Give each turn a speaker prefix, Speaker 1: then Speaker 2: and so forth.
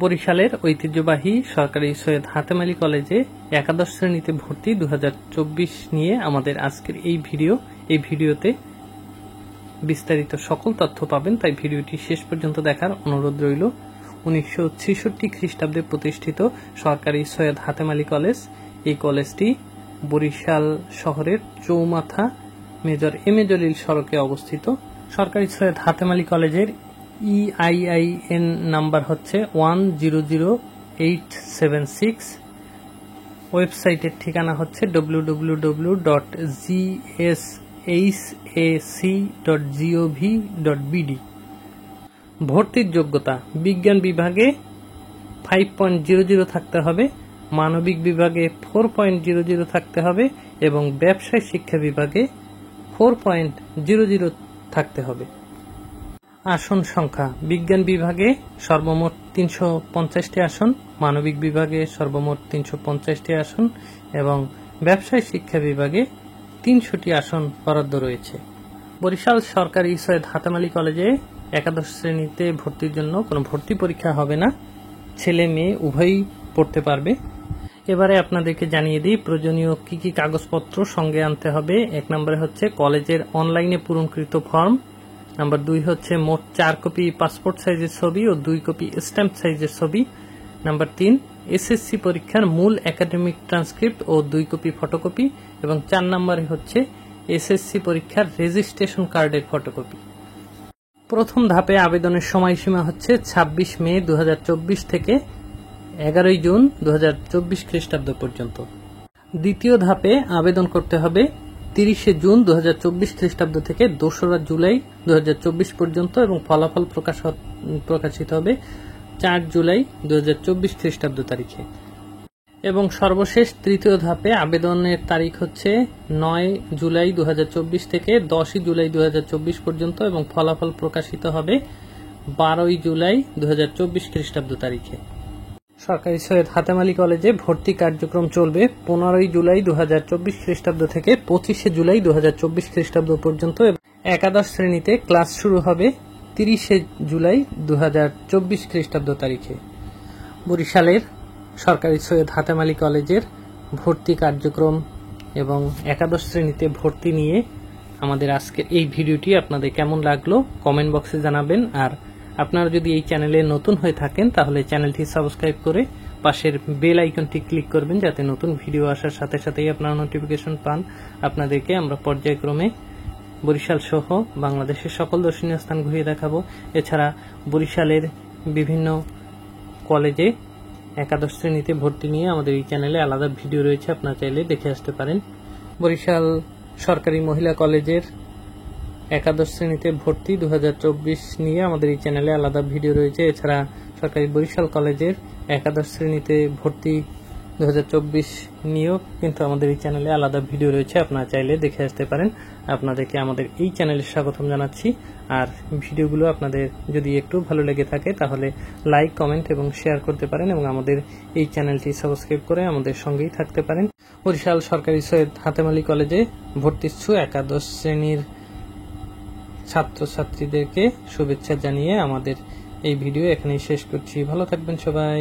Speaker 1: বরিশালের ঐতিহ্যবাহী সরকারি সৈয়দ হাতেম আলী কলেজে একাদশ শ্রেণীতে ভর্তি 2024 নিয়ে আমাদের আজকের এই ভিডিওতে বিস্তারিত সকল তথ্য পাবেন, তাই ভিডিওটি শেষ পর্যন্ত দেখার অনুরোধ রইল। 1966 খ্রিস্টাব্দে প্রতিষ্ঠিত সরকারি সৈয়দ হাতেম আলী কলেজ, এই কলেজটি বরিশাল শহরের চৌমাথা মেজর এম এ জলিল সড়কে অবস্থিত। সরকারি সৈয়দ হাতেম আলী কলেজের EIN নাম্বার হচ্ছে 100876। ওয়েবসাইটের ঠিকানা হচ্ছে www.gsac.gov.bd। ভর্তির যোগ্যতা: বিজ্ঞান বিভাগে 5.00 থাকতে হবে, মানবিক বিভাগে 4.00 থাকতে হবে এবং ব্যবসায় শিক্ষা বিভাগে 4.00 থাকতে হবে। আসন সংখ্যা: বিজ্ঞান বিভাগে সর্বমোট 350টি আসন, মানবিক বিভাগে সর্বমোট 350টি আসন এবং ব্যবসায় শিক্ষা বিভাগে 300টি আসন বরাদ্দ রয়েছে। বরিশাল সরকারি সৈয়দ হাতেম আলী কলেজে একাদশ শ্রেণীতে ভর্তির জন্য কোনো ভর্তি পরীক্ষা হবে না, ছেলে মেয়ে উভয়ই পড়তে পারবে। এবারে আপনাদেরকে জানিয়ে দিই প্রয়োজনীয় কি কি কাগজপত্র সঙ্গে আনতে হবে। 1 নম্বরে হচ্ছে কলেজের অনলাইনে পূরণকৃত ফর্ম। নাম্বার 2 হচ্ছে মোট 4 কপি পাসপোর্ট সাইজের ছবি ও 2 কপি স্ট্যাম্প সাইজের ছবি। নাম্বার 3 SSC পরীক্ষার মূল একাডেমিক ট্রান্সক্রিপ্ট ও 2 কপি ফটোকপি এবং 4 নম্বরে হচ্ছে SSC পরীক্ষার রেজিস্ট্রেশন কার্ডের ফটোকপি। প্রথম ধাপে আবেদনের সময়সীমা হচ্ছে 26 মে 2024 থেকে 11 জুন 2024 খ্রিস্টাব্দ পর্যন্ত। দ্বিতীয় ধাপে আবেদন করতে হবে 30 জুন 2024 খ্রিস্টাব্দ থেকে 2রা জুলাই 2024 পর্যন্ত এবং ফলাফল প্রকাশিত হবে 4 জুলাই 2024 খ্রিস্টাব্দ তারিখে। এবং সর্বশেষ তৃতীয় ধাপে আবেদনের তারিখ হচ্ছে 9 জুলাই 2024 থেকে 10 জুলাই 2024 পর্যন্ত এবং ফলাফল প্রকাশিত হবে 12 জুলাই 2024 খ্রিস্টাব্দ তারিখে। সরকারি সৈয়দ হাতেম আলী কলেজে ভর্তি কার্যক্রম চলবে 15 জুলাই 2024 খ্রিস্টাব্দ থেকে 25 জুলাই 2024 খ্রিস্টাব্দ পর্যন্ত। একাদশ শ্রেণীতে ক্লাস শুরু হবে 30 জুলাই 2024 খ্রিস্টাব্দ তারিখে। বরিশালের সরকারি সৈয়দ হাতেম আলী কলেজের ভর্তি কার্যক্রম এবং একাদশ শ্রেণীতে ভর্তি নিয়ে আমাদের আজকের এই ভিডিওটি আপনাদের কেমন লাগলো কমেন্ট বক্সে জানাবেন। আর আপনারা যদি এই চ্যানেলে নতুন হয়ে থাকেন তাহলে চ্যানেলটি সাবস্ক্রাইব করে পাশের বেল আইকনটি ক্লিক করবেন, যাতে নতুন ভিডিও আসার সাথে সাথেই আপনারা নোটিফিকেশন পান। আপনাদেরকে আমরা পর্যায়ক্রমে বরিশাল সহ বাংলাদেশের সকল দর্শনীয় স্থান ঘুরিয়ে দেখাবো। এছাড়া বরিশালের বিভিন্ন কলেজে একাদশ শ্রেণীতে ভর্তি নিয়ে আমাদের এই চ্যানেলে আলাদা ভিডিও রয়েছে, আপনারা চাইলে দেখে আসতে পারেন। বরিশাল সরকারি মহিলা কলেজের একাদশ শ্রেণীতে ভর্তি 2024 নিয়ে আমাদের এই চ্যানেলে আলাদা ভিডিও রয়েছে। এছাড়া সরকারি বরিশাল কলেজের একাদশ শ্রেণীতে ভর্তি 2024 নিয়েও কিন্তু আমাদের এই চ্যানেলে আলাদা ভিডিও রয়েছে, আপনারা চাইলে দেখে আসতে পারেন। আপনাদেরকে আমাদের এই চ্যানেলে স্বাগতম জানাচ্ছি। আর ভিডিওগুলো আপনাদের যদি একটু ভালো লেগে থাকে তাহলে লাইক, কমেন্ট এবং শেয়ার করতে পারেন এবং আমাদের এই চ্যানেলটি সাবস্ক্রাইব করে আমাদের সঙ্গেই থাকতে পারেন। বরিশাল সরকারি সৈয়দ হাতেম আলী কলেজে ভর্তিচ্ছু একাদশ শ্রেণীর ছাত্রছাত্রীদেরকে শুভেচ্ছা জানিয়ে আমাদের এই ভিডিও এখানেই শেষ করছি। ভালো থাকবেন সবাই।